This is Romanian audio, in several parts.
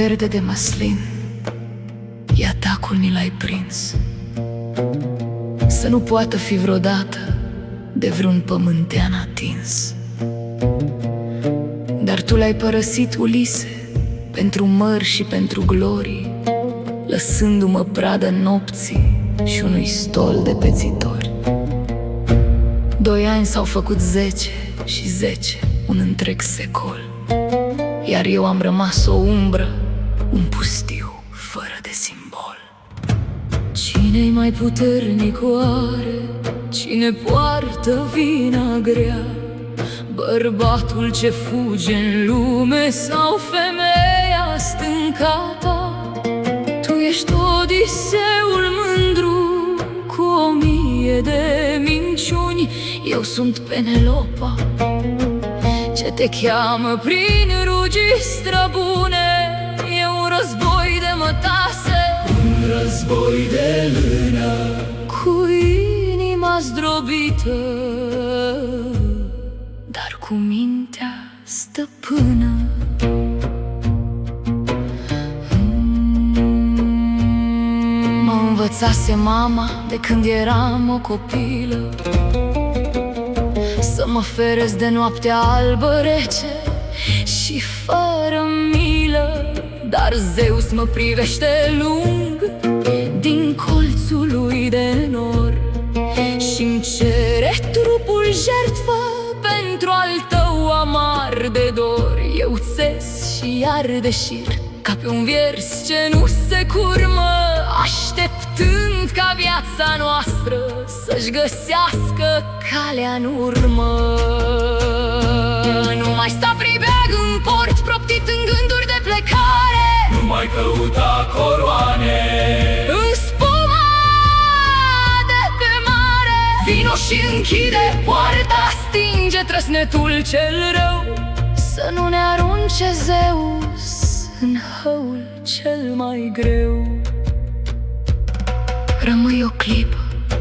verde de măslin, e atacul mi l-ai prins. Să nu poată fi vreodată de vreun pământean atins. Dar tu l-ai părăsit, Ulise, pentru mări și pentru glorii, lăsându-mă pradă nopții și unui stol de pețitori. 2 ani s-au făcut 10 și 10, un întreg secol, iar eu am rămas o umbră, un pustiu fără de simbol. Cine-i mai puternic oare? Cine poartă vina grea? Bărbatul ce fuge în lume sau femeia stâncata? Tu ești Odiseul mândru cu 1000 de minciuni, eu sunt Penelopa ce te cheamă prin rugii străbune. E un război de mătase, un război de lână, cu inima zdrobită, dar cu mintea stăpână. Mă învățase mama de când eram o copilă să mă feresc de noaptea albă rece și fără milă. Dar Zeus mă privește lung din colțul lui de nor și-mi cere trupul jertfă pentru al tău amar de dor. Eu țes și iar de șir ca pe un viers ce nu se curmă, așteptând ca viața noastră să-și găsească calea în urmă. Nu mai sta pribeag în port, proptit în gânduri de plecare, nu mai căuta coroane în spuma de pe mare. Vino și închide poarta, stinge trăsnetul cel rău, să nu ne arunce Zeus în hăul cel mai greu. Rămâi o clipă,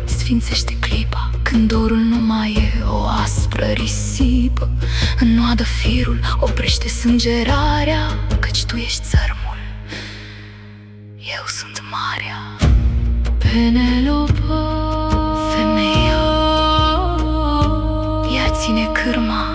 sfințește clipa, când dorul nu mai e o aspră risipă. Înnoadă firul, oprește sângerarea, căci tu ești țărmul, eu sunt marea. Penelopa, femeia, ea ține cârma